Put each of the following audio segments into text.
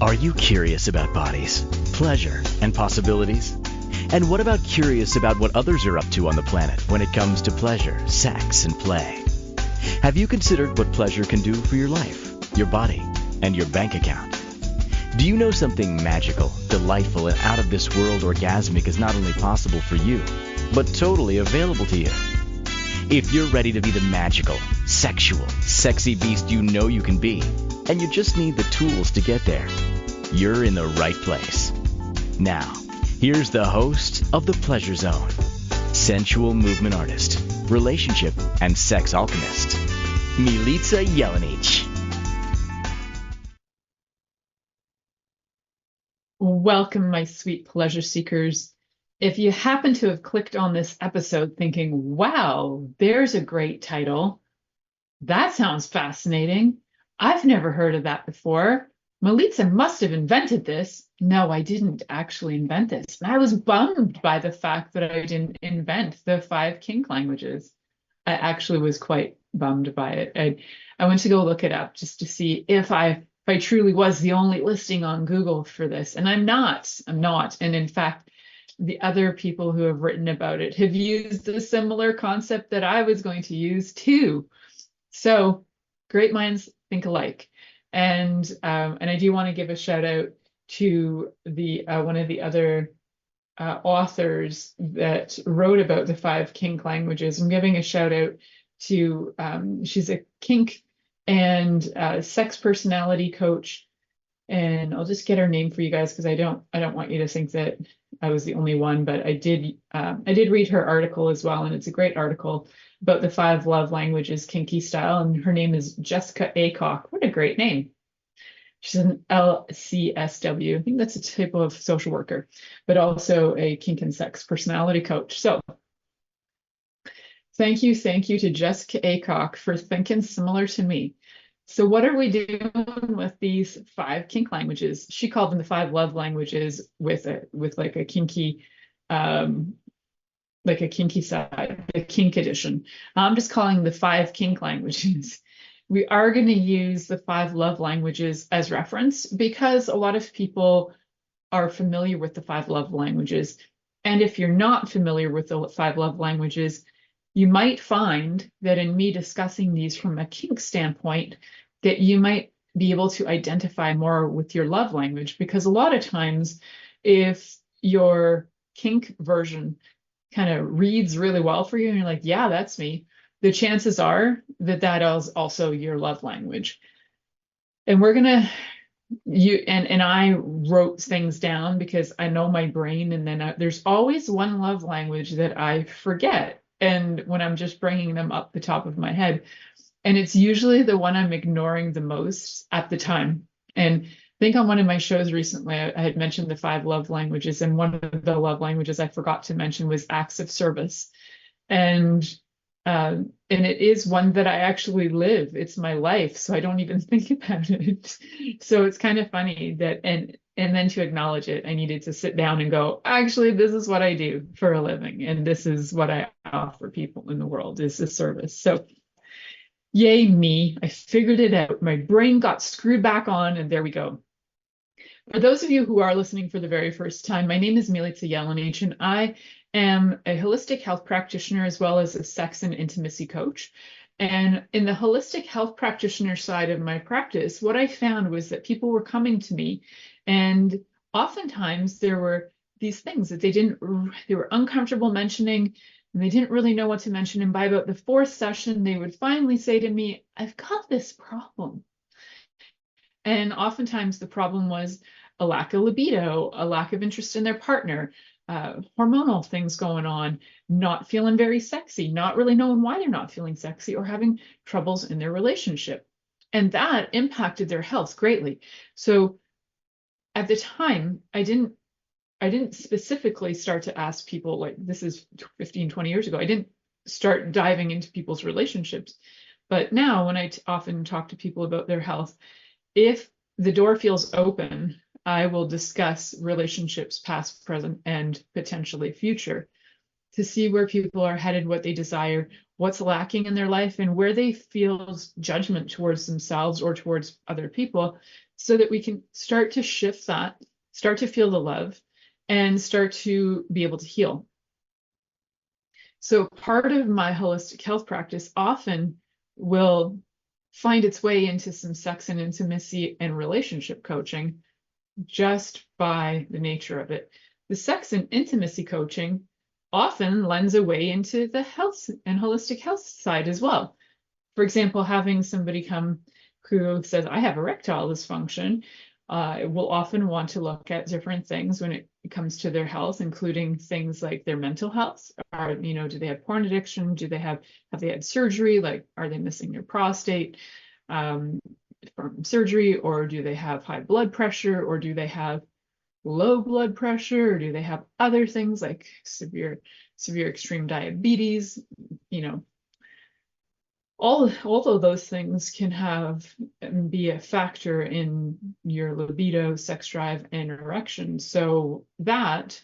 Are you curious about bodies, pleasure, and possibilities? And what about curious about what others are up to on the planet when it comes to pleasure, sex, and play? Have you considered what pleasure can do for your life, your body, and your bank account? Do you know something magical, delightful, and out of this world orgasmic is not only possible for you, but totally available to you? If you're ready to be the magical, sexual, sexy beast you know you can be, and you just need the tools to get there, you're in the right place. Now, here's the host of The Pleasure Zone, sensual movement artist, relationship and sex alchemist, Milica Jelenic. Welcome, my sweet pleasure seekers. If you happen to have clicked on this episode thinking, wow, there's a great title. That sounds fascinating. I've never heard of that before. Milica must have invented this. No, I didn't actually invent this. I was bummed by the fact that I didn't invent the 5 kink languages. I actually was quite bummed by it. I went to go look it up just to see if I truly was the only listing on Google for this. And I'm not. And in fact, the other people who have written about it have used a similar concept that I was going to use too. So great minds think alike. And I do want to give a shout out to the one of the other authors that wrote about the 5 kink languages. I'm giving a shout out to she's a kink and sex personality coach, and I'll just get her name for you guys because I don't want you to think that I was the only one, but I did read her article as well, and it's a great article about the 5 love languages kinky style, and her name is Jessica Aycock. What a great name. She's an LCSW. I think that's a type of social worker, but also a kink and sex personality coach. So thank you to Jessica Aycock for thinking similar to me. So what are we doing with these 5 kink languages? She called them the 5 love languages with like a kinky side, the kink edition. I'm just calling the 5 kink languages. We are going to use the 5 love languages as reference because a lot of people are familiar with the 5 love languages. And if you're not familiar with the 5 love languages, you might find that in me discussing these from a kink standpoint, that you might be able to identify more with your love language, because a lot of times if your kink version kind of reads really well for you and you're like, yeah, that's me, the chances are that that is also your love language. And we're gonna and I wrote things down because I know my brain, and then there's always one love language that I forget, and when I'm just bringing them up the top of my head, and it's usually the one I'm ignoring the most at the time. And I think on one of my shows recently, I had mentioned the 5 love languages, and one of the love languages I forgot to mention was acts of service. And it is one that I actually live. It's my life, so I don't even think about it. So it's kind of funny that, and then to acknowledge it, I needed to sit down and go, actually, this is what I do for a living, and this is what I offer people in the world, is a service. So yay me, I figured it out. My brain got screwed back on, and there we go. For those of you who are listening for the very first time, my name is Milica Jelenic, and I am a holistic health practitioner as well as a sex and intimacy coach. And in the holistic health practitioner side of my practice, what I found was that people were coming to me, and oftentimes there were these things that they were uncomfortable mentioning, and they didn't really know what to mention. And by about the 4th session, they would finally say to me, I've got this problem. And oftentimes the problem was a lack of libido, a lack of interest in their partner, hormonal things going on, not feeling very sexy, not really knowing why they're not feeling sexy, or having troubles in their relationship. And that impacted their health greatly. So at the time, I didn't specifically start to ask people, like, this is 15, 20 years ago, I didn't start diving into people's relationships. But now when I often talk to people about their health, if the door feels open, I will discuss relationships, past, present, and potentially future, to see where people are headed, what they desire, what's lacking in their life, and where they feel judgment towards themselves or towards other people, so that we can start to shift that, start to feel the love, and start to be able to heal. So part of my holistic health practice often will find its way into some sex and intimacy and relationship coaching just by the nature of it. The sex and intimacy coaching often lends a way into the health and holistic health side as well. For example, having somebody come who says, I have erectile dysfunction, will often want to look at different things when it comes to their health, including things like their mental health. Do they have porn addiction? Have they had surgery? Like, are they missing their prostate from surgery? Or do they have high blood pressure? Or do they have low blood pressure? Or do they have other things like severe extreme diabetes? All of those things can be a factor in your libido, sex drive, and erection. So that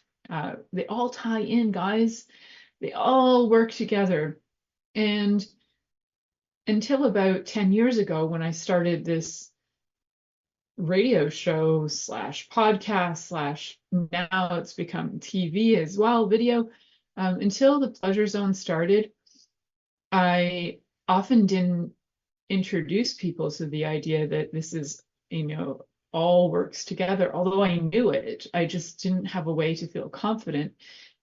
they all tie in, guys. They all work together. And until about 10 years ago, when I started this radio show / podcast / now it's become TV as well, video, until the Pleasure Zone started, I often didn't introduce people to the idea that this is, all works together. Although I knew it, I just didn't have a way to feel confident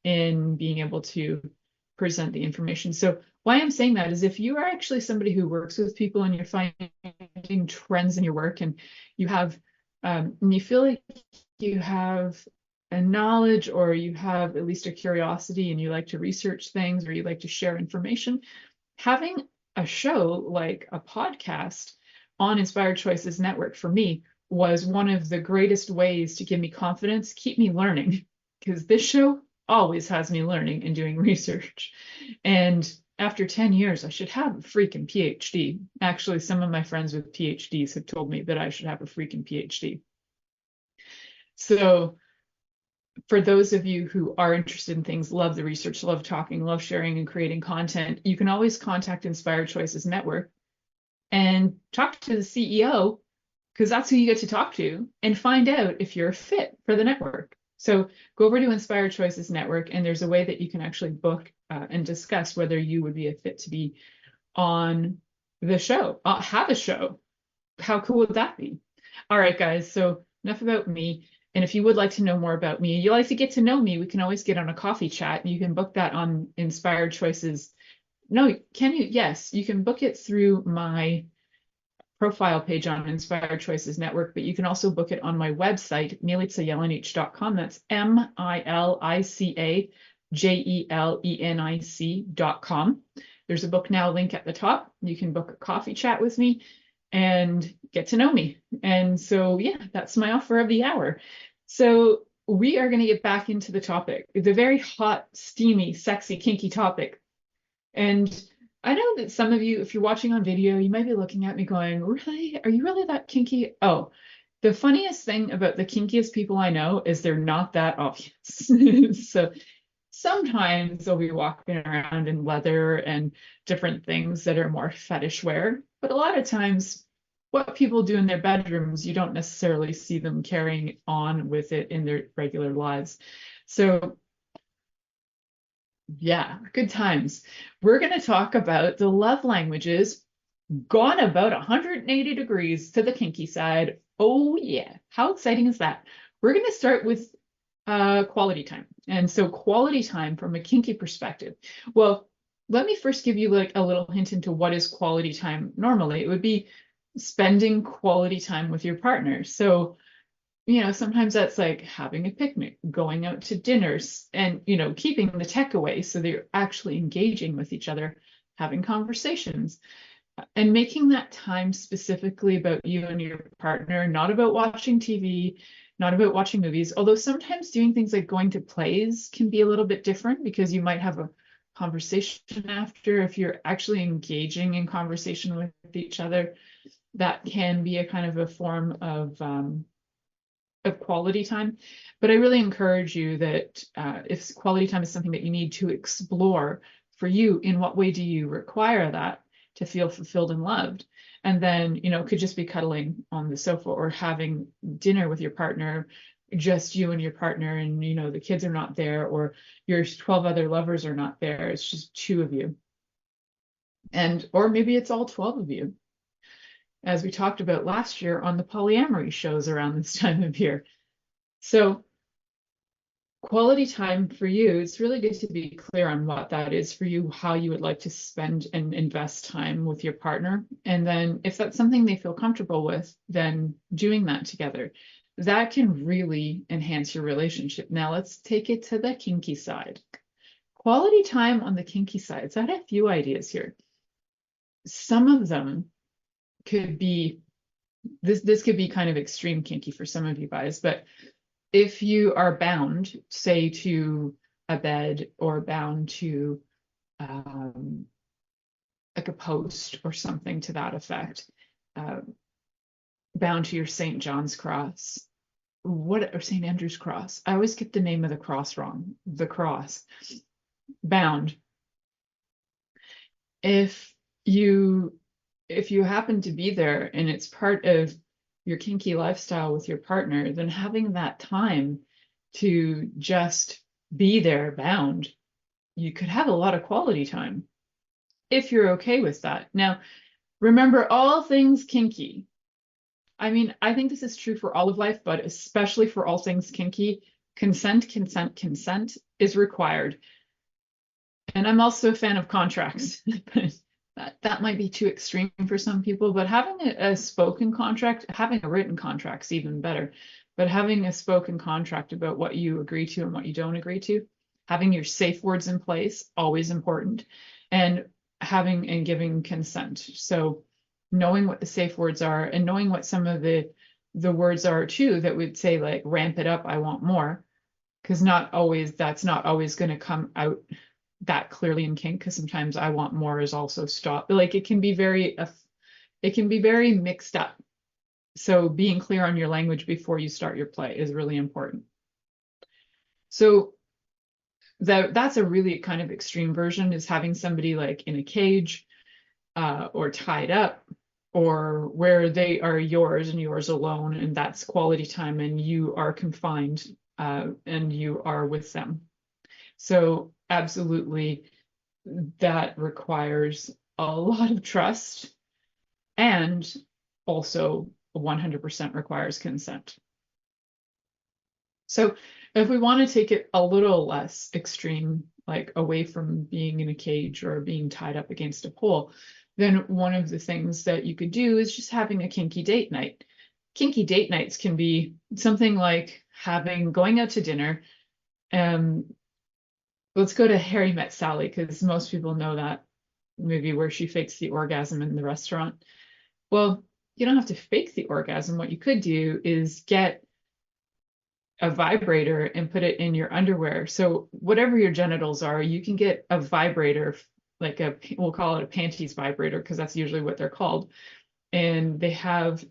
in being able to present the information. So why I'm saying that is if you are actually somebody who works with people and you're finding trends in your work and you have, and you feel like you have a knowledge or you have at least a curiosity and you like to research things or you like to share information, having a show like a podcast on Inspired Choices Network for me was one of the greatest ways to give me confidence, keep me learning, because this show always has me learning and doing research. And after 10 years, I should have a freaking PhD. Actually, some of my friends with PhDs have told me that I should have a freaking PhD. So for those of you who are interested in things, love the research, love talking, love sharing and creating content, you can always contact Inspired Choices Network and talk to the CEO, because that's who you get to talk to, and find out if you're a fit for the network. So go over to Inspired Choices Network, and there's a way that you can actually book and discuss whether you would be a fit to be on the show, have a show. How cool would that be? All right, guys, so enough about me. And if you would like to know more about me, you like to get to know me, we can always get on a coffee chat. You can book that on Inspired Choices. No, can you? Yes, you can book it through my profile page on Inspired Choices Network, but you can also book it on my website, milicajelenic.com. That's MILICAJELENIC.com. There's a book now link at the top. You can book a coffee chat with me and get to know me. And so, yeah, that's my offer of the hour. So we are going to get back into the topic, the very hot, steamy, sexy, kinky topic. And I know that some of you, if you're watching on video, you might be looking at me going, really? Are you really that kinky? Oh, the funniest thing about the kinkiest people I know is they're not that obvious. So sometimes they'll be walking around in leather and different things that are more fetish wear. But a lot of times, what people do in their bedrooms, you don't necessarily see them carrying on with it in their regular lives. So yeah, good times. We're going to talk about the love languages gone about 180 degrees to the kinky side. Oh yeah, how exciting is that? We're going to start with quality time. And so quality time from a kinky perspective. Well, let me first give you like a little hint into what is quality time normally. It would be spending quality time with your partner. So, sometimes that's like having a picnic, going out to dinners, and, keeping the tech away so they're actually engaging with each other, having conversations, and making that time specifically about you and your partner, not about watching TV, not about watching movies. Although sometimes doing things like going to plays can be a little bit different because you might have a conversation after. If you're actually engaging in conversation with each other, that can be a kind of a form of quality time. But I really encourage you that if quality time is something that you need to explore for you, in what way do you require that? to feel fulfilled and loved. And then, it could just be cuddling on the sofa or having dinner with your partner, just you and your partner, and the kids are not there, or your 12 other lovers are not there. It's just two of you. Or maybe it's all 12 of you, as we talked about last year on the polyamory shows around this time of year. So quality time for you, it's really good to be clear on what that is for you, how you would like to spend and invest time with your partner. And then if that's something they feel comfortable with, then doing that together. That can really enhance your relationship. Now let's take it to the kinky side. Quality time on the kinky side. So I had a few ideas here. Some of them could be, this could be kind of extreme kinky for some of you guys, but if you are bound, say, to a bed, or bound to like a post or something to that effect, bound to your St. John's cross, or St. Andrew's cross. I always get the name of the cross wrong. The cross. Bound. If you happen to be there and it's part of your kinky lifestyle with your partner, then having that time to just be there bound, you could have a lot of quality time if you're okay with that. Now, remember, all things kinky. I mean, I think this is true for all of life, but especially for all things kinky, consent is required. And I'm also a fan of contracts. That might be too extreme for some people, but having a spoken contract, having a written contract is even better. But having a spoken contract about what you agree to and what you don't agree to, having your safe words in place, always important, and having and giving consent. So knowing what the safe words are and knowing what some of the words are too that would say, like, ramp it up, I want more, because that's not always going to come out that clearly in kink, because sometimes I want more is also stop. Like, it can be very mixed up. So being clear on your language before you start your play is really important. So that's a really kind of extreme version, is having somebody like in a cage, or tied up, or where they are yours and yours alone, and that's quality time and you are confined, and you are with them. So absolutely, that requires a lot of trust, and also 100% requires consent. So if we want to take it a little less extreme, like away from being in a cage or being tied up against a pole, then one of the things that you could do is just having a kinky date night. Kinky date nights can be something like going out to dinner. Let's go to Harry Met Sally, because most people know that movie where she fakes the orgasm in the restaurant. Well, you don't have to fake the orgasm. What you could do is get a vibrator and put it in your underwear. So whatever your genitals are, you can get a vibrator, like we'll call it a panties vibrator, because that's usually what they're called. And they have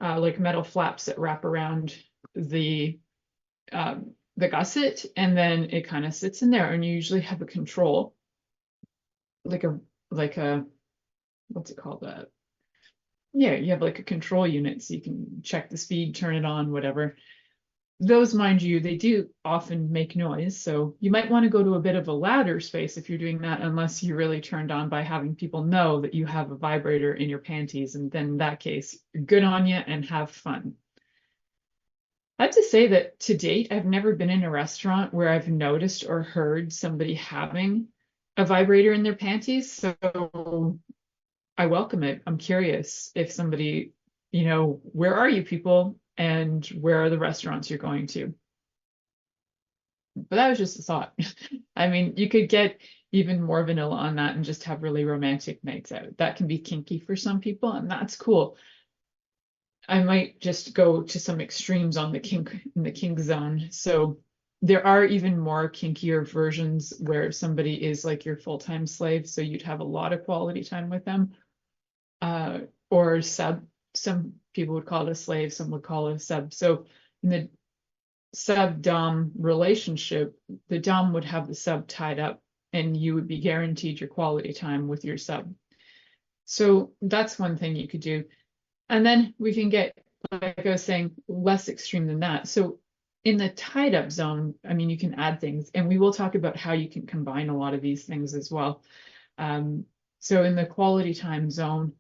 like metal flaps that wrap around the gusset, and then it kind of sits in there, and you usually have a control, like a what's it called? Yeah, you have like a control unit, so you can check the speed, turn it on, whatever. Those, mind you, they do often make noise, so you might want to go to a bit of a louder space if you're doing that, unless you're really turned on by having people know that you have a vibrator in your panties, and then in that case, good on you and have fun. I have to say that to date, I've never been in a restaurant where I've noticed or heard somebody having a vibrator in their panties, so I welcome it. I'm curious if somebody, where are you people, and where are the restaurants you're going to? But that was just a thought. I mean, you could get even more vanilla on that and just have really romantic nights out. That can be kinky for some people, and that's cool. I might just go to some extremes in the kink zone. So there are even more kinkier versions where somebody is like your full-time slave, so you'd have a lot of quality time with them. Or sub, some people would call it a slave, some would call it a sub. So in the sub-dom relationship, the dom would have the sub tied up, and you would be guaranteed your quality time with your sub. So that's one thing you could do. And then we can get, like I was saying, less extreme than that. So in the tied up zone, I mean, you can add things, and we will talk about how you can combine a lot of these things as well. So in the quality time zone,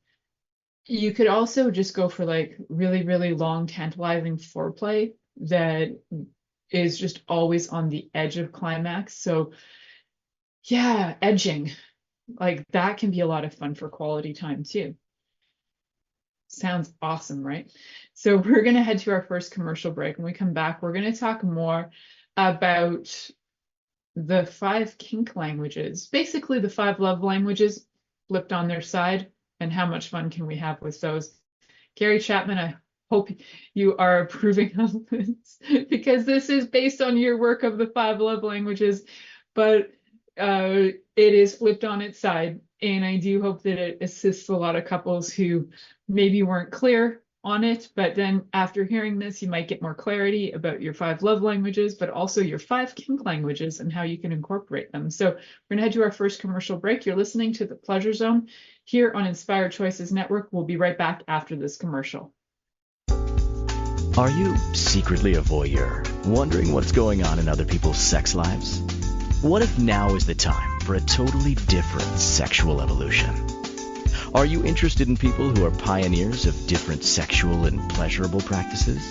you could also just go for like really, really long, tantalizing foreplay that is just always on the edge of climax. So yeah, edging, like that can be a lot of fun for quality time too. Sounds awesome, right? So we're going to head to our first commercial break. When we come back, we're going to talk more about the 5 kink languages, basically the 5 love languages flipped on their side, and how much fun can we have with those. Gary Chapman, I hope you are approving of this because this is based on your work of the 5 love languages, but it is flipped on its side. And I do hope that it assists a lot of couples who maybe weren't clear on it, but then after hearing this, you might get more clarity about your 5 love languages, but also your 5 kink languages and how you can incorporate them. So we're going to head to our first commercial break. You're listening to The Pleasure Zone here on Inspired Choices Network. We'll be right back after this commercial. Are you secretly a voyeur, wondering what's going on in other people's sex lives? What if now is the time for a totally different sexual evolution? Are you interested in people who are pioneers of different sexual and pleasurable practices?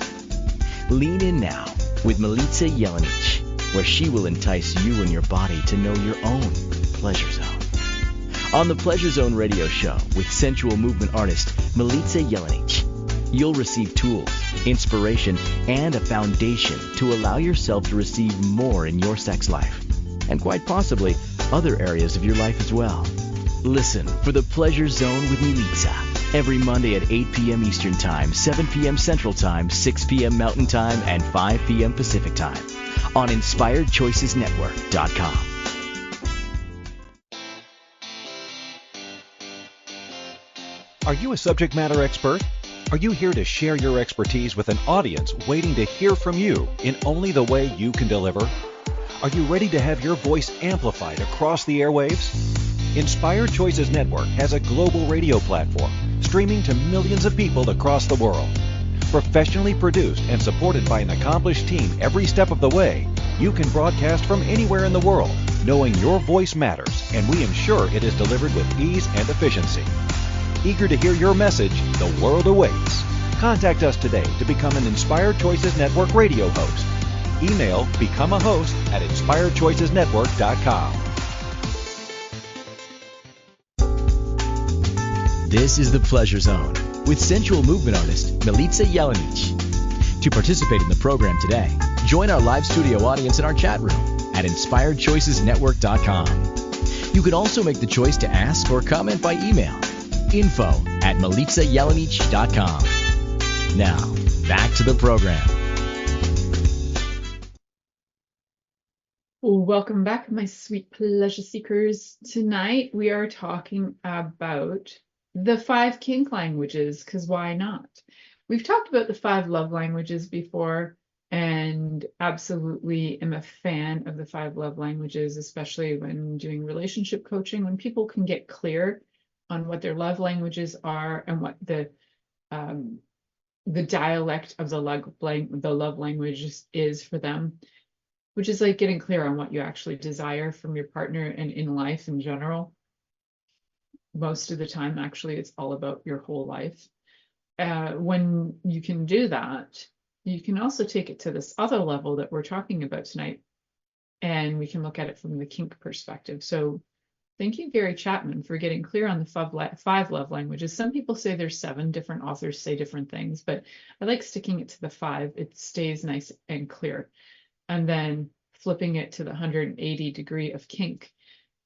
Lean in now with Milica Jelenic, where she will entice you and your body to know your own pleasure zone. On the Pleasure Zone radio show with sensual movement artist Milica Jelenic, you'll receive tools, inspiration, and a foundation to allow yourself to receive more in your sex life, and quite possibly other areas of your life as well. Listen for The Pleasure Zone with Milica every Monday at 8 p.m. Eastern Time, 7 p.m. Central Time, 6 p.m. Mountain Time, and 5 p.m. Pacific Time on InspiredChoicesNetwork.com. Are you a subject matter expert? Are you here to share your expertise with an audience waiting to hear from you in only the way you can deliver? Are you ready to have your voice amplified across the airwaves? Inspired Choices Network has a global radio platform streaming to millions of people across the world. Professionally produced and supported by an accomplished team every step of the way, you can broadcast from anywhere in the world, knowing your voice matters, and we ensure it is delivered with ease and efficiency. Eager to hear your message, the world awaits. Contact us today to become an Inspired Choices Network radio host. Email become a host at inspiredchoicesnetwork.com. This is The Pleasure Zone with sensual movement artist Milica Jelenic. To participate in the program today, join our live studio audience in our chat room at inspiredchoicesnetwork.com. You can also make the choice to ask or comment by email, info@milicajelenic.com. Now, back to the program. Welcome back, my sweet pleasure seekers. Tonight we are talking about the 5 kink languages, because why not? We've talked about the 5 love languages before, and absolutely am a fan of the 5 love languages, especially when doing relationship coaching, when people can get clear on what their love languages are and what the dialect of the love language is for them, which is like getting clear on what you actually desire from your partner and in life in general. Most of the time, actually, it's all about your whole life. When you can do that, you can also take it to this other level that we're talking about tonight, and we can look at it from the kink perspective. So thank you, Gary Chapman, for getting clear on the 5 love languages. Some people say there's 7, different authors say different things, but I like sticking it to the 5. It stays nice and clear. And then flipping it to the 180 degree of kink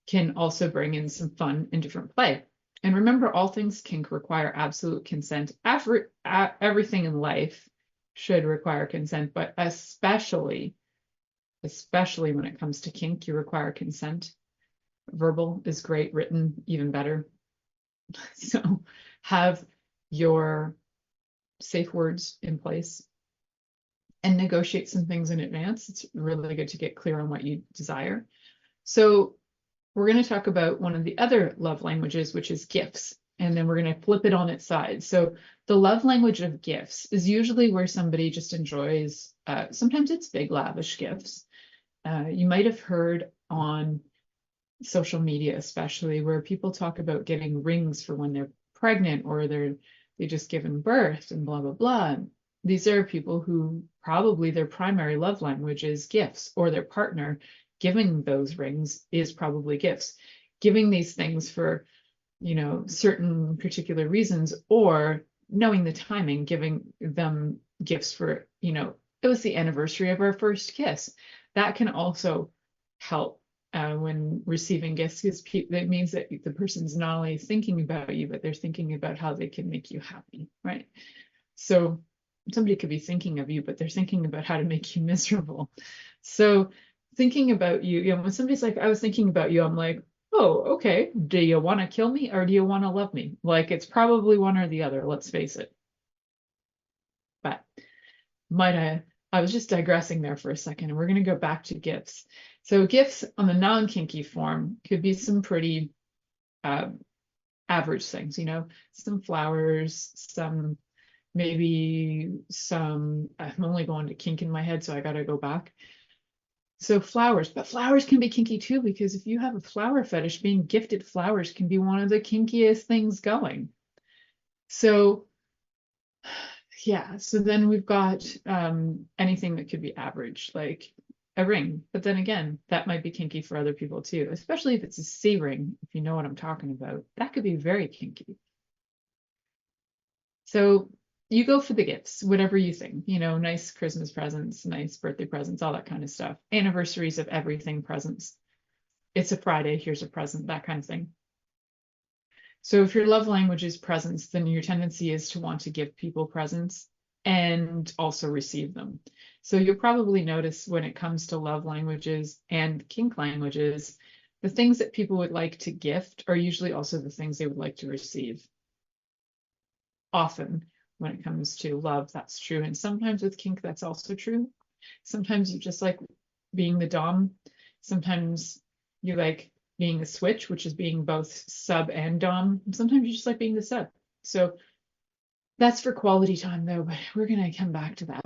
can also bring in some fun and different play. And remember, all things kink require absolute consent. Everything in life should require consent, but especially when it comes to kink, you require consent. Verbal is great, written even better. So have your safe words in place and negotiate some things in advance. It's really good to get clear on what you desire. So we're going to talk about one of the other love languages, which is gifts. And then we're going to flip it on its side. So the love language of gifts is usually where somebody just enjoys, sometimes it's big, lavish gifts. You might have heard on social media, especially, where people talk about getting rings for when they're pregnant or they just given birth and blah, blah, blah. And these are people who probably their primary love language is gifts, or their partner giving those rings is probably gifts. Giving these things for, certain particular reasons, or knowing the timing, giving them gifts for, it was the anniversary of our first kiss. That can also help when receiving gifts, because that means that the person's not only thinking about you, but they're thinking about how they can make you happy, right? So somebody could be thinking of you, but they're thinking about how to make you miserable. So thinking about you, when somebody's like, I was thinking about you, I'm like, oh, okay. Do you want to kill me or do you want to love me? Like, it's probably one or the other, let's face it. But I was just digressing there for a second, and we're going to go back to gifts. So gifts on the non-kinky form could be some pretty average things, some flowers, maybe some, I'm only going to kink in my head, so I got to go back. So flowers, but flowers can be kinky too, because if you have a flower fetish, being gifted flowers can be one of the kinkiest things going. So yeah, so then we've got anything that could be average, like a ring. But then again, that might be kinky for other people too, especially if it's a C ring, if you know what I'm talking about. That could be very kinky. So you go for the gifts, whatever you think, nice Christmas presents, nice birthday presents, all that kind of stuff. Anniversaries of everything presents. It's a Friday, here's a present, that kind of thing. So if your love language is presents, then your tendency is to want to give people presents and also receive them. So you'll probably notice when it comes to love languages and kink languages, the things that people would like to gift are usually also the things they would like to receive. Often when it comes to love, that's true. And sometimes with kink, that's also true. Sometimes you just like being the dom. Sometimes you like being the switch, which is being both sub and dom. Sometimes you just like being the sub. So that's for quality time though, but we're going to come back to that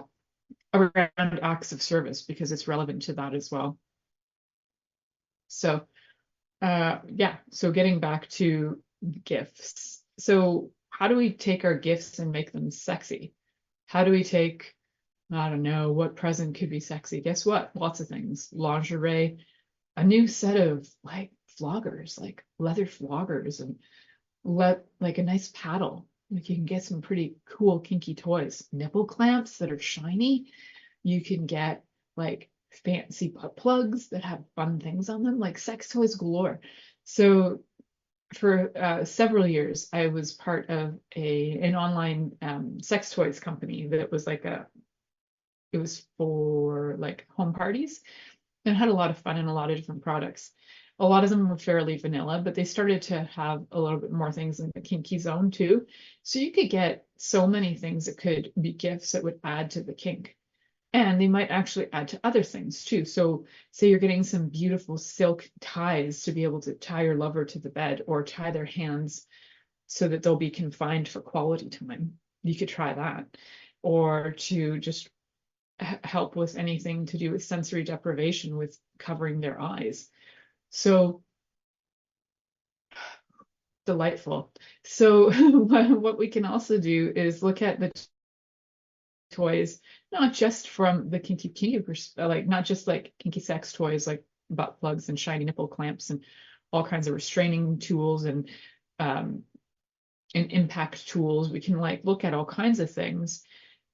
around acts of service because it's relevant to that as well. So yeah, so getting back to gifts. So how do we take our gifts and make them sexy? How do we take, I don't know, what present could be sexy? Guess what? Lots of things. Lingerie, a new set of like floggers, like leather floggers, and like a nice paddle. Like you can get some pretty cool kinky toys. Nipple clamps that are shiny. You can get like fancy butt plugs that have fun things on them, like sex toys galore. So for several years, I was part of an online sex toys company that was like it was for like home parties and had a lot of fun and a lot of different products. A lot of them were fairly vanilla, but they started to have a little bit more things in the kinky zone too. So you could get so many things that could be gifts that would add to the kink. And they might actually add to other things too. So say you're getting some beautiful silk ties to be able to tie your lover to the bed or tie their hands so that they'll be confined for quality time. You could try that. Or to just help with anything to do with sensory deprivation with covering their eyes. So delightful. So what we can also do is look at the toys, not just from the kinky perspective, like not just like kinky sex toys like butt plugs and shiny nipple clamps and all kinds of restraining tools and impact tools. We can like look at all kinds of things,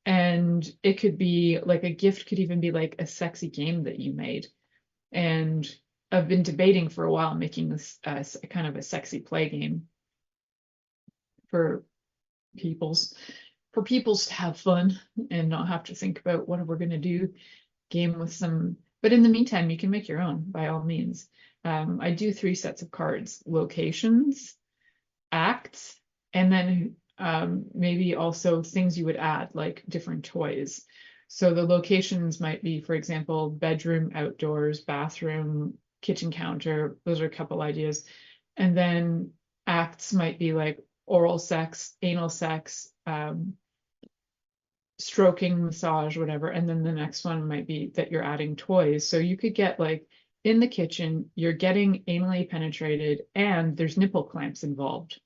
and it could be like a gift could even be like a sexy game that you made. And I've been debating for a while making this kind of a sexy play game for peoples to have fun and not have to think about what we're going to do. Game with some, but in the meantime, you can make your own by all means. I do 3 sets of cards: locations, acts, and then maybe also things you would add, like different toys. So the locations might be, for example, bedroom, outdoors, bathroom, kitchen counter. Those are a couple ideas. And then acts might be like oral sex, anal sex, stroking, massage, whatever. And then the next one might be that you're adding toys. So you could get like in the kitchen, you're getting anally penetrated and there's nipple clamps involved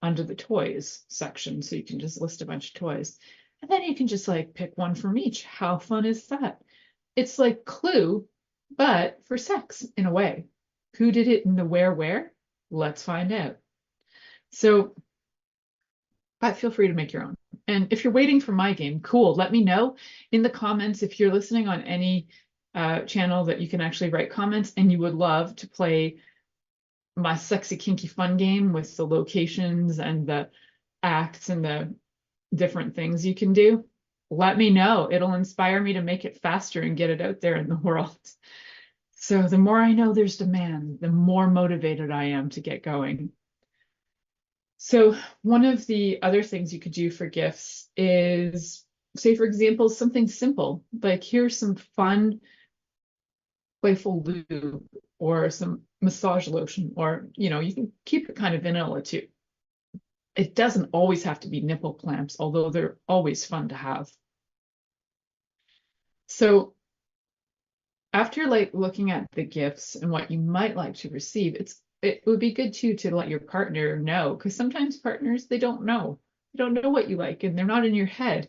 under the toys section. So you can just list a bunch of toys. And then you can just like pick one from each. How fun is that? It's like Clue, but for sex in a way. Who did it in the where? Let's find out. So, but feel free to make your own. And if you're waiting for my game, cool. Let me know in the comments if you're listening on any channel that you can actually write comments and you would love to play my sexy, kinky, fun game with the locations and the acts and the different things you can do. Let me know. It'll inspire me to make it faster and get it out there in the world. So the more I know there's demand, the more motivated I am to get going. So one of the other things you could do for gifts is, say, for example, something simple, like here's some fun, playful lube or some massage lotion, or, you know, you can keep it kind of vanilla too. It doesn't always have to be nipple clamps, although they're always fun to have. So after like looking at the gifts and what you might like to receive, it would be good too to let your partner know, because sometimes partners, they don't know what you like and they're not in your head.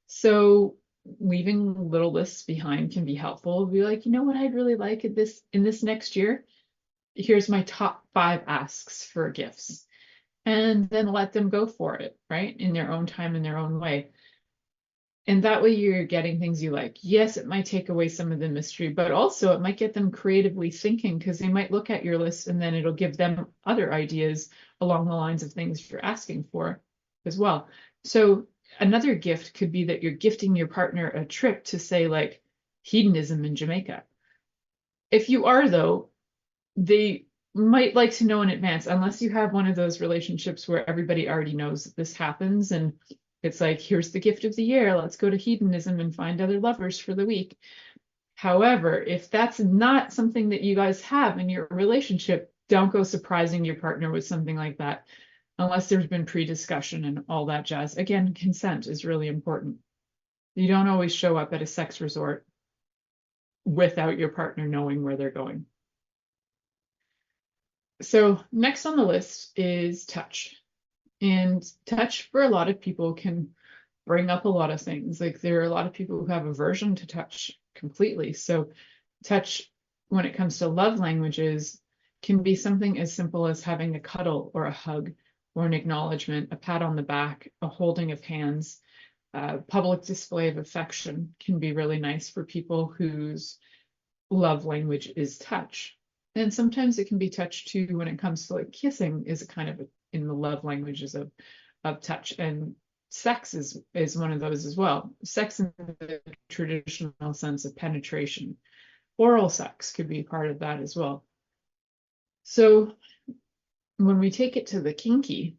So leaving little lists behind can be helpful. Be like, you know what I'd really like in this next year? Here's my top 5 asks for gifts. And then let them go for it, right? In their own time, in their own way. And that way you're getting things you like. Yes, it might take away some of the mystery, but also it might get them creatively thinking, because they might look at your list and then it'll give them other ideas along the lines of things you're asking for as well. So another gift could be that you're gifting your partner a trip to, say, like hedonism in Jamaica. If you are, though, they might like to know in advance, unless you have one of those relationships where everybody already knows that this happens and it's like, here's the gift of the year, let's go to hedonism and find other lovers for the week. However, if that's not something that you guys have in your relationship, don't go surprising your partner with something like that unless there's been pre-discussion and all that jazz. Again, consent is really important. You don't always show up at a sex resort without your partner knowing where they're going. So next on the list is touch. And touch for a lot of people can bring up a lot of things. Like there are a lot of people who have aversion to touch completely. So touch, when it comes to love languages, can be something as simple as having a cuddle or a hug or an acknowledgement, a pat on the back, a holding of hands. Public display of affection can be really nice for people whose love language is touch. And sometimes it can be touch too when it comes to like kissing is a kind of in the love languages of touch. And sex is one of those as well. Sex in the traditional sense of penetration. Oral sex could be part of that as well. So when we take it to the kinky,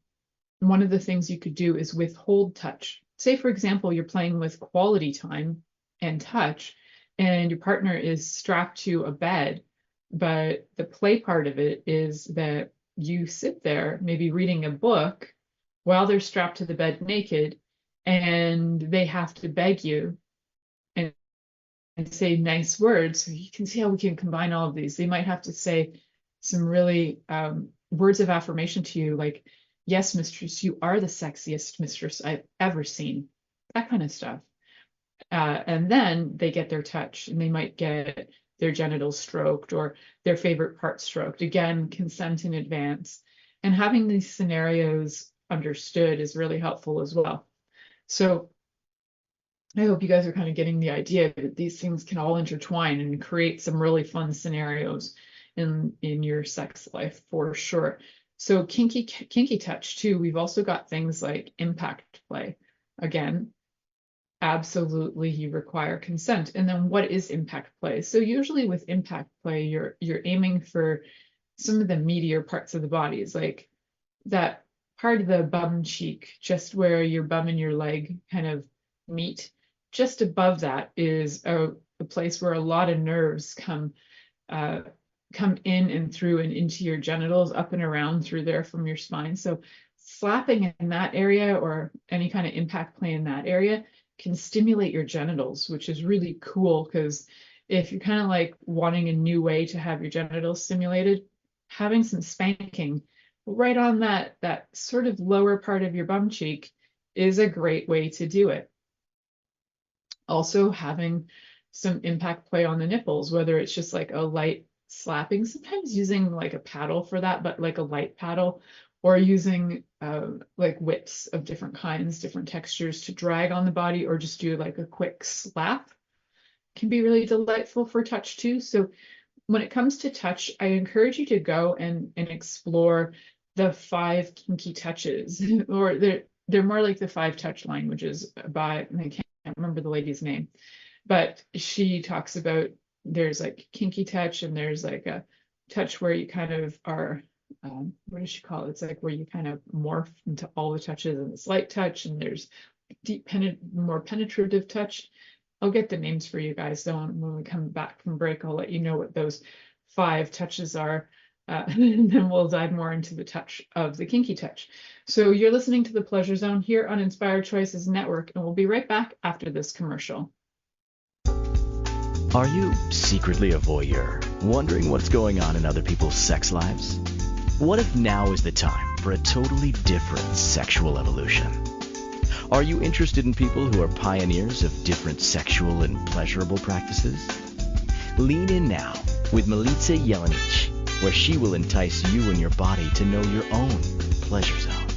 one of the things you could do is withhold touch. Say, for example, you're playing with quality time and touch, and your partner is strapped to a bed, but the play part of it is that you sit there, maybe reading a book, while they're strapped to the bed naked, and they have to beg you and say nice words. So you can see how we can combine all of these. They might have to say some really words of affirmation to you, like, yes, mistress, you are the sexiest mistress I've ever seen, that kind of stuff. And then they get their touch, and they might get their genitals stroked or their favorite part stroked. Again, consent in advance. And having these scenarios understood is really helpful as well. So I hope you guys are kind of getting the idea that these things can all intertwine and create some really fun scenarios in your sex life for sure. So kinky touch too. We've also got things like impact play. Again, absolutely you require consent. And then what is impact play? So usually with impact play, you're aiming for some of the meatier parts of the body. It's like that part of the bum cheek, just where your bum and your leg kind of meet. Just above that is a place where a lot of nerves come in and through and into your genitals, up and around through there from your spine. So slapping in that area or any kind of impact play in that area can stimulate your genitals, which is really cool because if you're kind of like wanting a new way to have your genitals stimulated, having some spanking right on that sort of lower part of your bum cheek is a great way to do it. Also having some impact play on the nipples, whether it's just like a light slapping, sometimes using like a paddle for that, but like a light paddle, or using like whips of different kinds, different textures to drag on the body, or just do like a quick slap can be really delightful for touch too. So when it comes to touch, I encourage you to go and explore the 5 kinky touches, or they're more like the 5 touch languages by, I can't remember the lady's name, but she talks about there's like kinky touch and there's like a touch where you kind of are, what does she call it? It's like where you kind of morph into all the touches, and it's light touch, and there's deep, more penetrative touch. I'll get the names for you guys though, and when we come back from break, I'll let you know what those 5 touches are. And then we'll dive more into the touch of the kinky touch. So you're listening to the Pleasure Zone here on Inspired Choices Network, and we'll be right back after this commercial. Are you secretly a voyeur, wondering what's going on in other people's sex lives? What if now is the time for a totally different sexual evolution? Are you interested in people who are pioneers of different sexual and pleasurable practices? Lean in now with Milica Jelenic, where she will entice you and your body to know your own pleasure zone.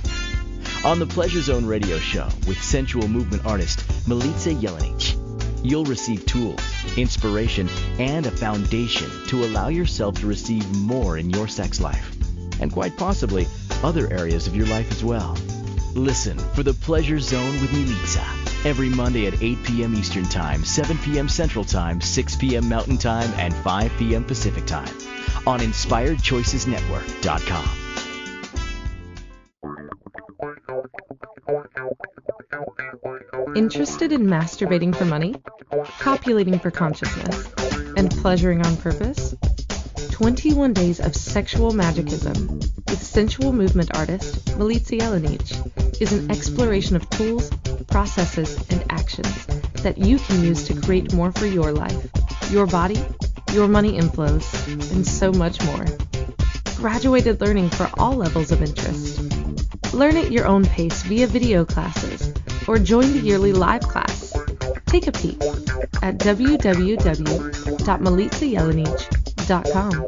On the Pleasure Zone radio show with sensual movement artist Milica Jelenic, you'll receive tools, inspiration, and a foundation to allow yourself to receive more in your sex life, and quite possibly other areas of your life as well. Listen for the Pleasure Zone with Milica every Monday at 8 p.m. Eastern Time, 7 p.m. Central Time, 6 p.m. Mountain Time, and 5 p.m. Pacific Time on InspiredChoicesNetwork.com. Interested in masturbating for money, copulating for consciousness, and pleasuring on purpose? 21 Days of Sexual Magicism with sensual movement artist Milica Jelenic is an exploration of tools, processes, and actions that you can use to create more for your life, your body, your money inflows, and so much more. Graduated learning for all levels of interest. Learn at your own pace via video classes or join the yearly live class. Take a peek at www.milicajelenic.com.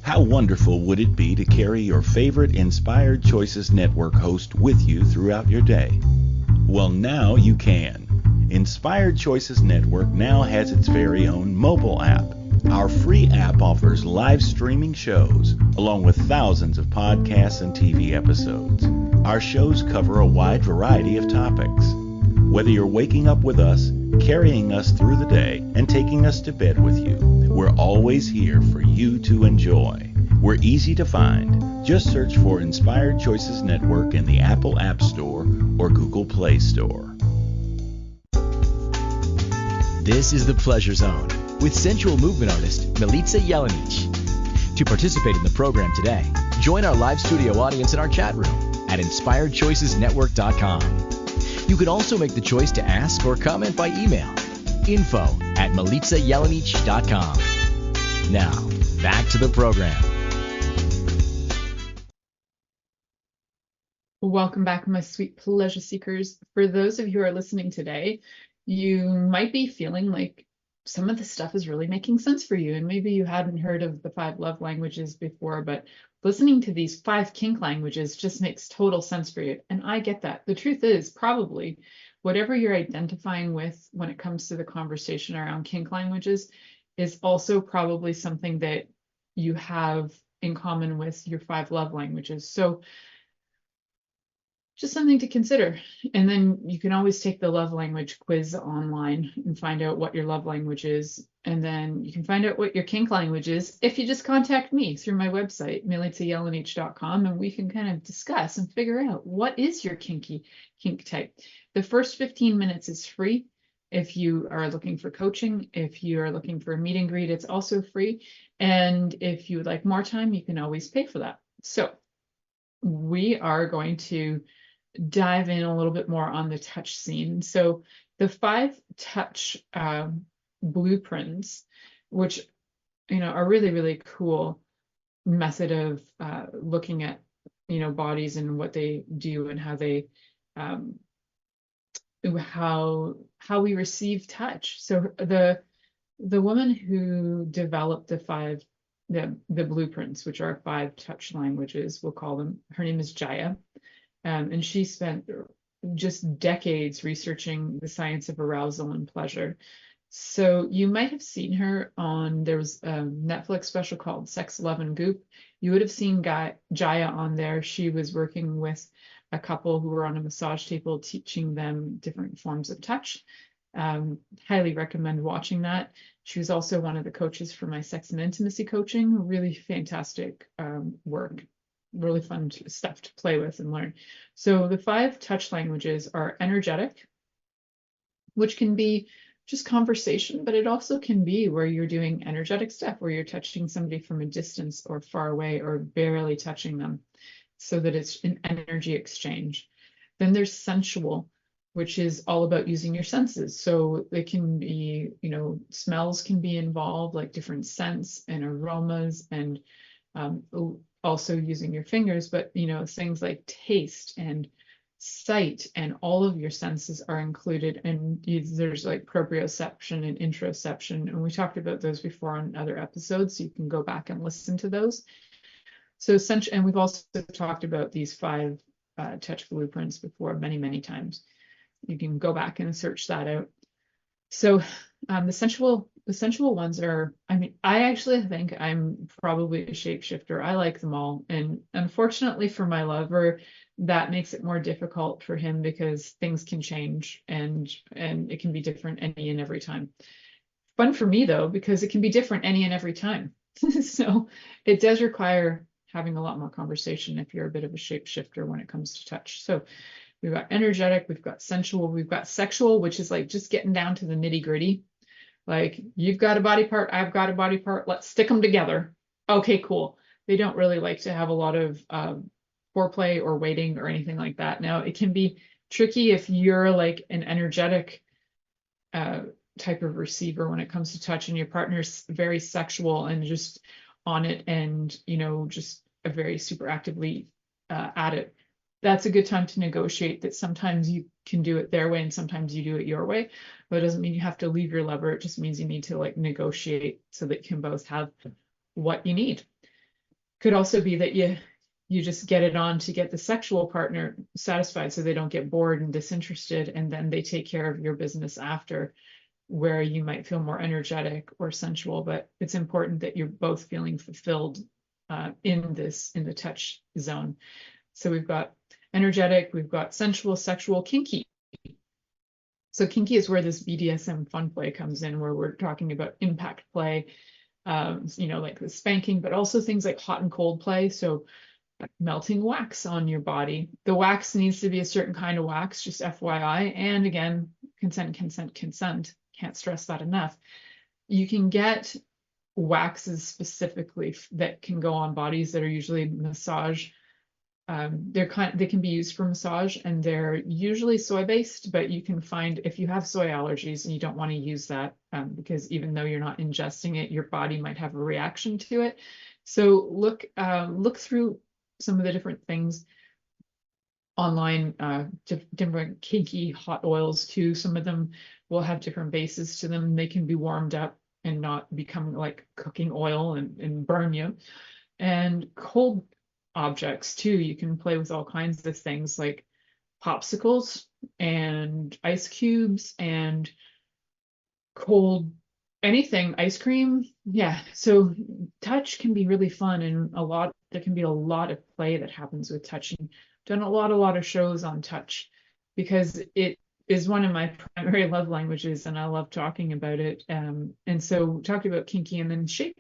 How wonderful would it be to carry your favorite Inspired Choices Network host with you throughout your day? Well, now you can. Inspired Choices Network now has its very own mobile app. Our free app offers live streaming shows, along with thousands of podcasts and TV episodes. Our shows cover a wide variety of topics. Whether you're waking up with us, carrying us through the day, and taking us to bed with you, we're always here for you to enjoy. We're easy to find. Just search for Inspired Choices Network in the Apple App Store or Google Play Store. This is the Pleasure Zone with sensual movement artist Milica Jelenic. To participate in the program today, join our live studio audience in our chat room at InspiredChoicesNetwork.com. You can also make the choice to ask or comment by email, info@milicajelenic.com. Now, back to the program. Welcome back, my sweet pleasure seekers. For those of you who are listening today, you might be feeling like some of the stuff is really making sense for you, and maybe you hadn't heard of the 5 love languages before, but listening to these 5 kink languages just makes total sense for you. And I get that. The truth is, probably whatever you're identifying with when it comes to the conversation around kink languages is also probably something that you have in common with your 5 love languages. So just something to consider. And then you can always take the love language quiz online and find out what your love language is. And then you can find out what your kink language is if you just contact me through my website, milicajelenic.com, and we can kind of discuss and figure out what is your kink type. The first 15 minutes is free. If you are looking for coaching, if you are looking for a meet and greet, it's also free. And if you would like more time, you can always pay for that. So we are going to dive in a little bit more on the touch scene. So the 5 touch blueprints, which are really, really cool method of looking at bodies and what they do and how they how we receive touch. So the woman who developed the blueprints, which are 5 touch languages, we'll call them, her name is Jaya, and she spent just decades researching the science of arousal and pleasure. So you might have seen her on, there was a Netflix special called Sex, Love, and Goop. You would have seen Jaya on there. She was working with a couple who were on a massage table teaching them different forms of touch. Highly recommend watching that. She was also one of the coaches for my sex and intimacy coaching. Really fantastic work. Really fun stuff to play with and learn. So the 5 touch languages are energetic, which can be just conversation, but it also can be where you're doing energetic stuff, where you're touching somebody from a distance or far away or barely touching them, so that it's an energy exchange. Then there's sensual, which is all about using your senses. So it can be, smells can be involved, like different scents and aromas, and also using your fingers, but things like taste and sight, and all of your senses are included. And there's like proprioception and interoception, and we talked about those before on other episodes, so you can go back and listen to those. So and we've also talked about these 5 touch blueprints before many, many times. You can go back and search that out. So the sensual ones are, I actually think I'm probably a shapeshifter. I like them all. And unfortunately for my lover, that makes it more difficult for him because things can change and it can be different any and every time. Fun for me though, because it can be different any and every time. So it does require having a lot more conversation if you're a bit of a shapeshifter when it comes to touch. So we've got energetic, we've got sensual, we've got sexual, which is like just getting down to the nitty gritty. Like, you've got a body part, I've got a body part, let's stick them together. Okay, cool. They don't really like to have a lot of foreplay or waiting or anything like that. Now, it can be tricky if you're like an energetic type of receiver when it comes to touch, and your partner's very sexual and just on it, and just very super actively at it. That's a good time to negotiate that sometimes you can do it their way and sometimes you do it your way. But it doesn't mean you have to leave your lover. It just means you need to like negotiate so that you can both have what you need. Could also be that you just get it on to get the sexual partner satisfied so they don't get bored and disinterested, and then they take care of your business after, where you might feel more energetic or sensual. But it's important that you're both feeling fulfilled in the touch zone. So we've got energetic, we've got sensual, sexual, kinky. So kinky is where this BDSM fun play comes in, where we're talking about impact play, like the spanking, but also things like hot and cold play. So melting wax on your body. The wax needs to be a certain kind of wax, just FYI. And again, consent. Can't stress that enough. You can get waxes specifically that can go on bodies that are usually massage. They can be used for massage, and they're usually soy based, but you can find, if you have soy allergies and you don't want to use that, because even though you're not ingesting it, your body might have a reaction to it. So look through some of the different things online, different kinky hot oils too. Some of them will have different bases to them. They can be warmed up and not become like cooking oil and burn you. And cold objects too. You can play with all kinds of things like popsicles and ice cubes and cold anything, ice cream. Yeah, so touch can be really fun, and there can be a lot of play that happens with touching. Done a lot of shows on touch because it is one of my primary love languages and I love talking about it. And so talking about kinky, and then shape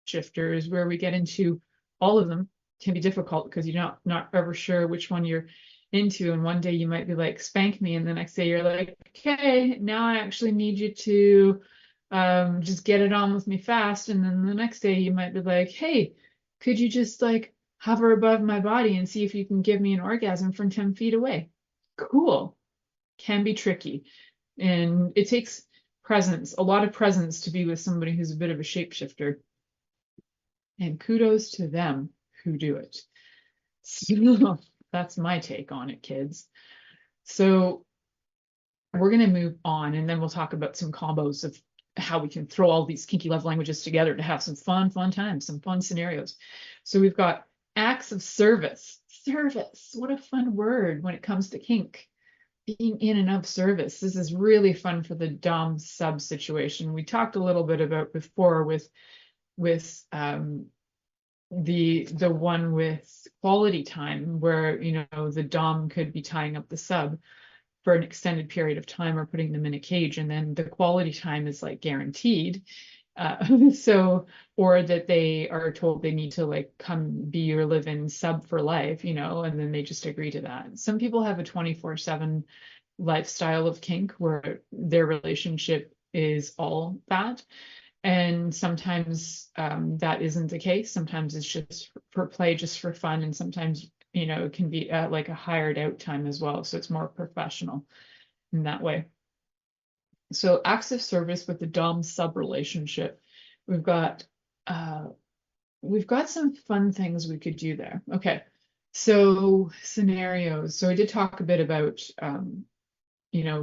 shifter is where we get into all of them. Can be difficult because you're not ever sure which one you're into. And one day you might be like, spank me. And the next day you're like, okay, now I actually need you to just get it on with me fast. And then the next day you might be like, hey, could you just like hover above my body and see if you can give me an orgasm from 10 feet away? Cool. Can be tricky. And it takes presence, a lot of presence, to be with somebody who's a bit of a shapeshifter. And kudos to them who do it. So that's my take on it, kids. So we're going to move on, and then we'll talk about some combos of how we can throw all these kinky love languages together to have some fun times, some fun scenarios. So we've got acts of service. Service, what a fun word when it comes to kink. Being in and of service. This is really fun for the dom sub situation. We talked a little bit about before with the one with quality time, where the dom could be tying up the sub for an extended period of time or putting them in a cage, and then the quality time is like guaranteed. So, or that they are told they need to like come be your live-in sub for life, and then they just agree to that. Some people have a 24/7 lifestyle of kink where their relationship is all that. And sometimes that isn't the case. Sometimes it's just for play, just for fun. And sometimes, it can be like a hired out time as well. So it's more professional in that way. So acts of service with the dom sub relationship, we've got some fun things we could do there. Okay, so scenarios. So I did talk a bit about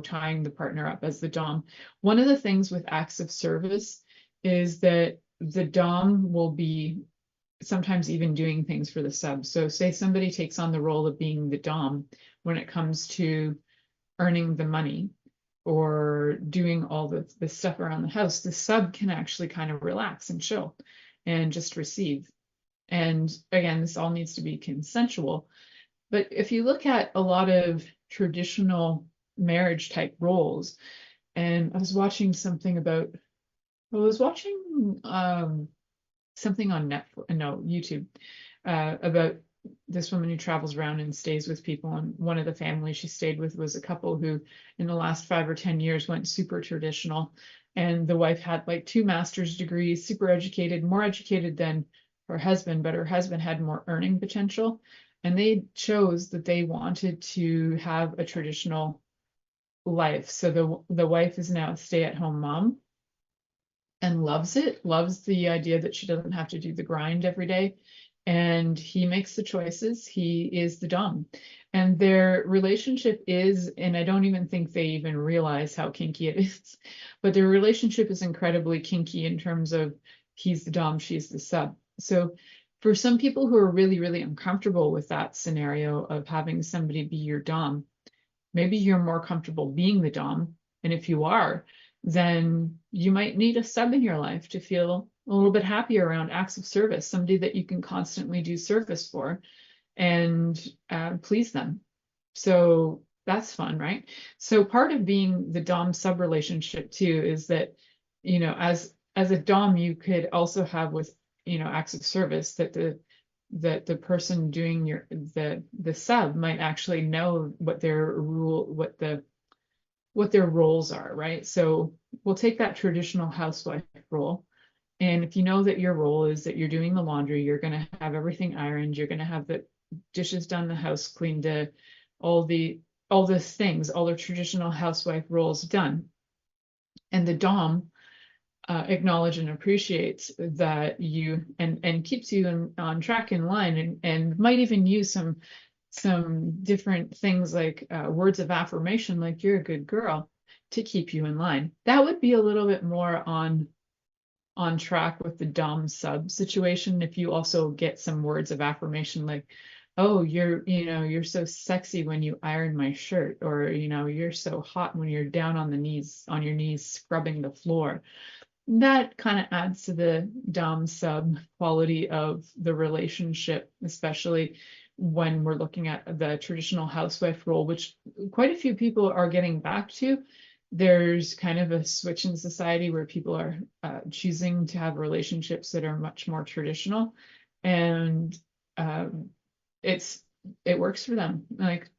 tying the partner up as the dom. One of the things with acts of service is that the dom will be sometimes even doing things for the sub. So say somebody takes on the role of being the dom when it comes to earning the money or doing all the stuff around the house, the sub can actually kind of relax and chill and just receive. And again, this all needs to be consensual. But if you look at a lot of traditional marriage type roles, and I was watching something about, something on YouTube about this woman who travels around and stays with people. And one of the families she stayed with was a couple who in the last 5 or 10 years went super traditional. And the wife had like 2 master's degrees, super educated, more educated than her husband, but her husband had more earning potential. And they chose that they wanted to have a traditional life. So the wife is now a stay-at-home mom and loves it, loves the idea that she doesn't have to do the grind every day. And he makes the choices. He is the dom. And their relationship is, and I don't even think they even realize how kinky it is, but their relationship is incredibly kinky in terms of he's the dom, she's the sub. So for some people who are really, really uncomfortable with that scenario of having somebody be your dom, maybe you're more comfortable being the dom. And if you are, then you might need a sub in your life to feel a little bit happier around acts of service, somebody that you can constantly do service for and please them. So that's fun, right? So part of being the dom sub relationship too is that, as a dom, you could also have with, acts of service that the person doing the sub might actually know what their roles are, right? So we'll take that traditional housewife role. And if you know that your role is that you're doing the laundry, you're going to have everything ironed, you're going to have the dishes done, the house cleaned, all the things, all the traditional housewife roles done. And the dom acknowledge and appreciates that you and keeps you on track, in line, and might even use some different things like words of affirmation, like you're a good girl, to keep you in line. That would be a little bit more on track with the dom sub situation. If you also get some words of affirmation like, oh, you're so sexy when you iron my shirt, or you're so hot when you're down on your knees scrubbing the floor, that kind of adds to the dom sub quality of the relationship, especially when we're looking at the traditional housewife role, which quite a few people are getting back to. There's kind of a switch in society where people are choosing to have relationships that are much more traditional, and it works for them. Like,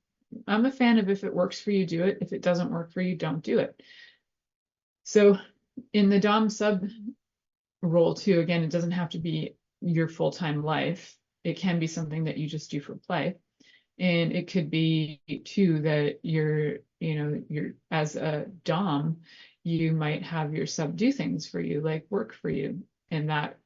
I'm a fan of if it works for you, do it. If it doesn't work for you, don't do it. So in the Dom sub role too, again, it doesn't have to be your full-time life. It can be something that you just do for play. And it could be too that you're as a Dom, you might have your sub do things for you, like work for you. And that,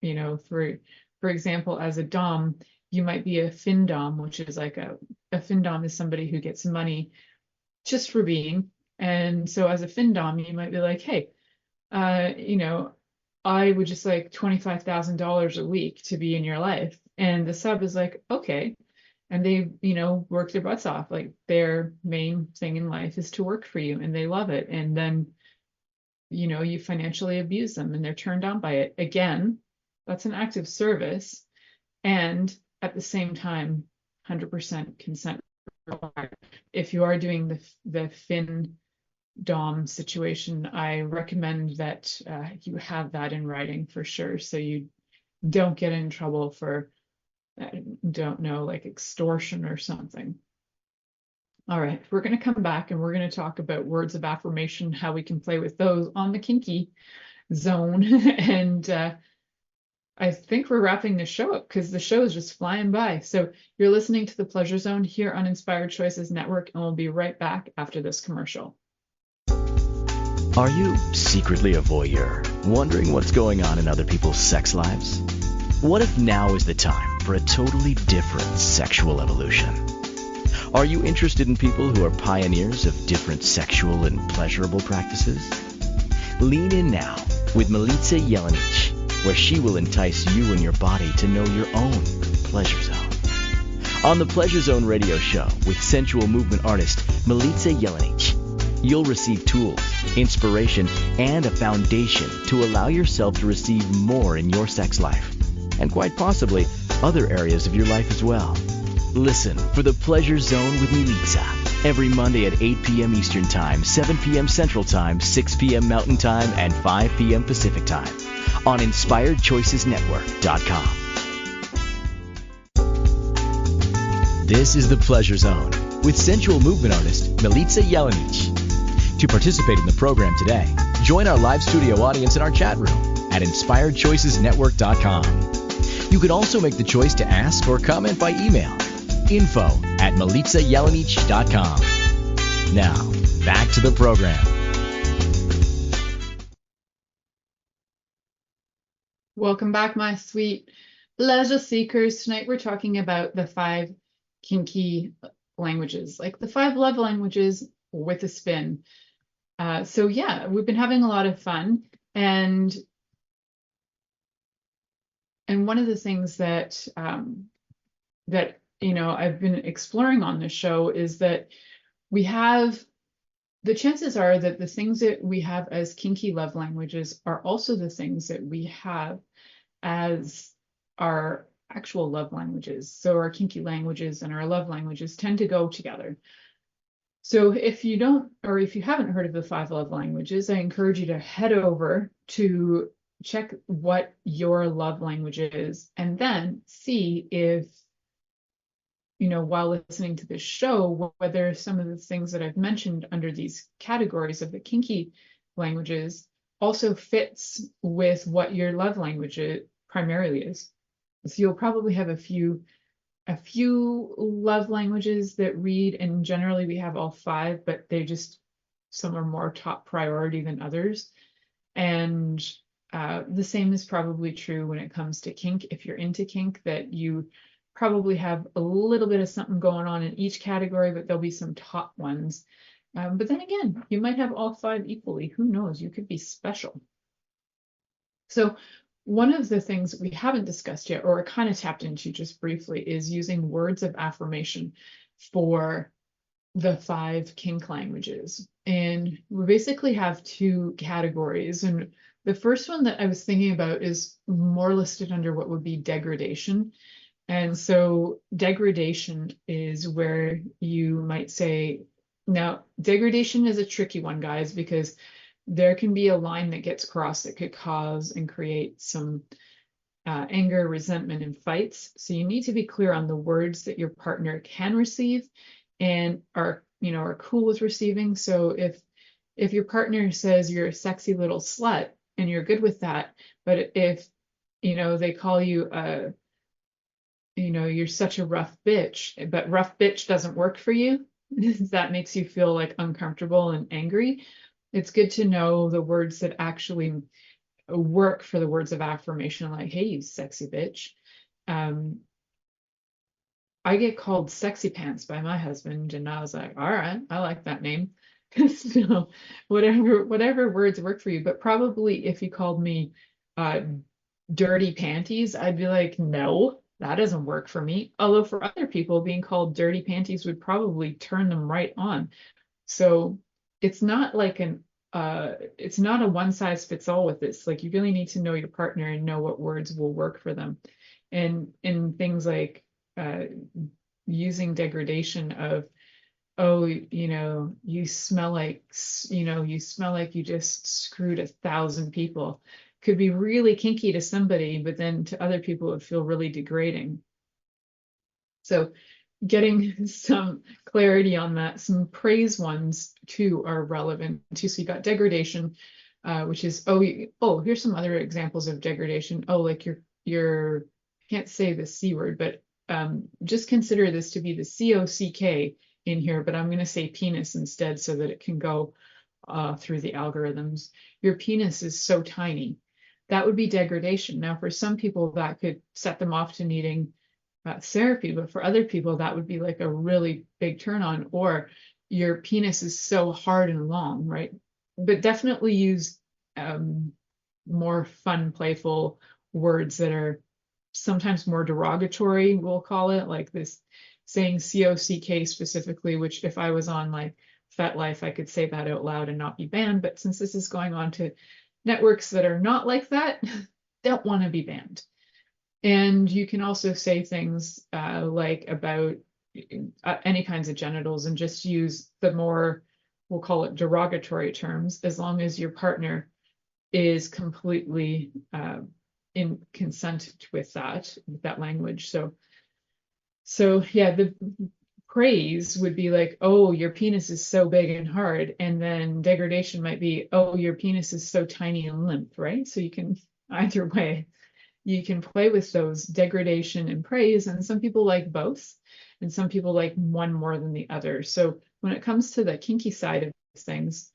for example, as a Dom, you might be a fin Dom, which is like a fin Dom is somebody who gets money just for being. And so as a fin Dom, you might be like, hey, I would just like $25,000 a week to be in your life. And the sub is like, okay. And they, work their butts off. Like their main thing in life is to work for you and they love it. And then, you financially abuse them and they're turned on by it. Again, that's an act of service. And at the same time, 100% consent required. If you are doing the fin Dom situation, I recommend that you have that in writing for sure, so you don't get in trouble for, don't know, like extortion or something. All right, we're going to come back and we're going to talk about words of affirmation, how we can play with those on the kinky zone. And I think we're wrapping the show up because the show is just flying by. So you're listening to the Pleasure Zone here on Inspired Choices Network, and we'll be right back after this commercial. Are you secretly a voyeur, wondering what's going on in other people's sex lives? What if now is the time for a totally different sexual evolution? Are you interested in people who are pioneers of different sexual and pleasurable practices? Lean in now with Milica Jelenic, where she will entice you and your body to know your own pleasure zone. On the Pleasure Zone radio show with sensual movement artist Milica Jelenic, you'll receive tools, inspiration, and a foundation to allow yourself to receive more in your sex life, and quite possibly other areas of your life as well. Listen for the Pleasure Zone with Milica every Monday at 8 p.m. Eastern Time, 7 p.m. Central Time, 6 p.m. Mountain Time, and 5 p.m. Pacific Time on InspiredChoicesNetwork.com. This is the Pleasure Zone with sensual movement artist Milica Jelenic. To participate in the program today, join our live studio audience in our chat room at InspiredChoicesNetwork.com. You can also make the choice to ask or comment by email, info@MilicaJelenic.com. Now, back to the program. Welcome back, my sweet pleasure seekers. Tonight we're talking about the 5 kinky languages, like the 5 love languages with a spin. So yeah, we've been having a lot of fun, and one of the things that I've been exploring on this show is that we have, the chances are that the things that we have as kinky love languages are also the things that we have as our actual love languages. So our kinky languages and our love languages tend to go together. So if you don't, or if you haven't heard of the 5 love languages, I encourage you to head over to check what your love language is, and then see if, while listening to this show, whether some of the things that I've mentioned under these categories of the kinky languages also fits with what your love language primarily is. So you'll probably have a few love languages that read, and generally we have all 5, but some are more top priority than others. And the same is probably true when it comes to kink. If you're into kink, that you probably have a little bit of something going on in each category, but there'll be some top ones. But then again, you might have all 5 equally. Who knows? You could be special. So one of the things that we haven't discussed yet, or kind of tapped into just briefly, is using words of affirmation for the 5 kink languages. And we basically have 2 categories. And the first one that I was thinking about is more listed under what would be degradation. And so degradation is where you might say, now degradation is a tricky one, guys, because there can be a line that gets crossed that could cause and create some anger, resentment, and fights. So you need to be clear on the words that your partner can receive and are cool with receiving. So if your partner says you're a sexy little slut and you're good with that, but if they call you you're such a rough bitch, but rough bitch doesn't work for you, that makes you feel like uncomfortable and angry. It's good to know the words that actually work for the words of affirmation, like, hey, you sexy bitch. I get called sexy pants by my husband, and I was like, all right, I like that name. So whatever words work for you. But probably if you called me dirty panties, I'd be like, no, that doesn't work for me. Although for other people, being called dirty panties would probably turn them right on. So it's not like it's not a one size fits all with this. Like, you really need to know your partner and know what words will work for them. And things like using degradation of, oh, you smell like you just screwed 1,000 people, could be really kinky to somebody, but then to other people it would feel really degrading. So getting some clarity on that. Some praise ones too are relevant too. So you got degradation, which is, here's some other examples of degradation. Oh, like you're can't say the C word, but just consider this to be the COCK in here, but I'm going to say penis instead so that it can go through the algorithms. Your penis is so tiny. That would be degradation. Now, for some people, that could set them off to needing therapy, but for other people, that would be like a really big turn on. Or your penis is so hard and long, right? But definitely use more fun, playful words that are sometimes more derogatory, we'll call it, like this saying COCK specifically, which if I was on like FetLife, I could say that out loud and not be banned. But since this is going on to networks that are not like that, don't want to be banned. And you can also say things like about any kinds of genitals and just use the more, we'll call it derogatory terms, as long as your partner is completely in consent with that language. So yeah, the praise would be like, oh, your penis is so big and hard. And then degradation might be, oh, your penis is so tiny and limp, right? So you can, either way, you can play with those, degradation and praise. And some people like both, and some people like one more than the other. So when it comes to the kinky side of things,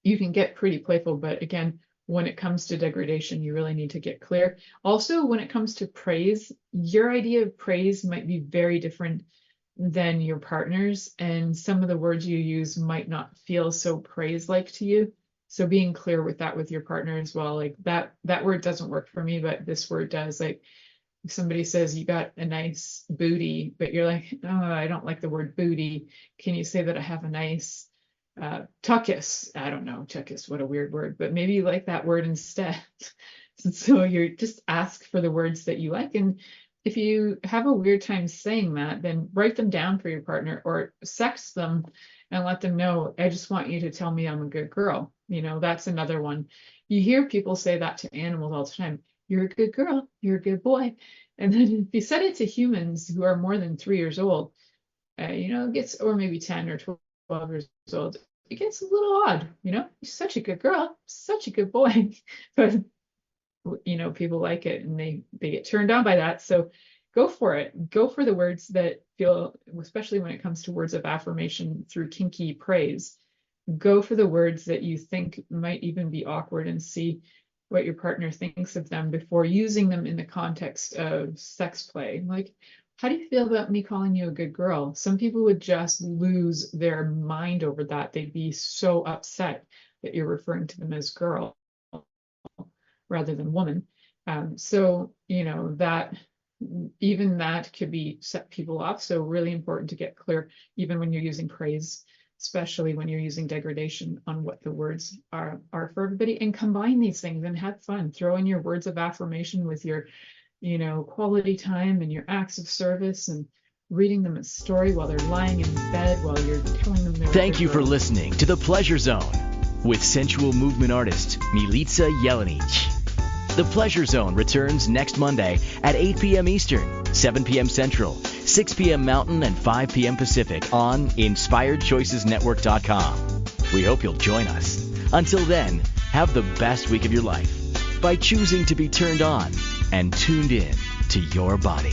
you can get pretty playful, but again, when it comes to degradation, you really need to get clear. Also, when it comes to praise, your idea of praise might be very different than your partner's, and some of the words you use might not feel so praise-like to you. So being clear with that with your partner as well, like that word doesn't work for me, but this word does. Like if somebody says you got a nice booty, but you're like, oh, I don't like the word booty. Can you say that I have a nice tuchus? I don't know, tuchus, what a weird word, but maybe you like that word instead. So you're just ask for the words that you like. And if you have a weird time saying that, then write them down for your partner or sext them and let them know, I just want you to tell me I'm a good girl. That's another one. You hear people say that to animals all the time. You're a good girl, you're a good boy. And then if you said it to humans who are more than 3 years old, it gets, or maybe 10 or 12 years old, it gets a little odd. You're such a good girl, such a good boy. But people like it and they get turned on by that. So go for it. Go for the words that feel, especially when it comes to words of affirmation through kinky praise, go for the words that you think might even be awkward and see what your partner thinks of them before using them in the context of sex play. Like, how do you feel about me calling you a good girl? Some people would just lose their mind over that. They'd be so upset that you're referring to them as girl rather than woman. So that even that could be set people off. So really important to get clear, even when you're using praise, especially when you're using degradation, on what the words are for everybody, and combine these things and have fun. Throw in your words of affirmation with your, quality time and your acts of service, and reading them a story while they're lying in bed while you're telling them they're Thank you for listening to The Pleasure Zone with sensual movement artist Milica Jelenic. The Pleasure Zone returns next Monday at 8 p.m. Eastern, 7 p.m. Central, 6 p.m. Mountain, and 5 p.m. Pacific on InspiredChoicesNetwork.com. We hope you'll join us. Until then, have the best week of your life by choosing to be turned on and tuned in to your body.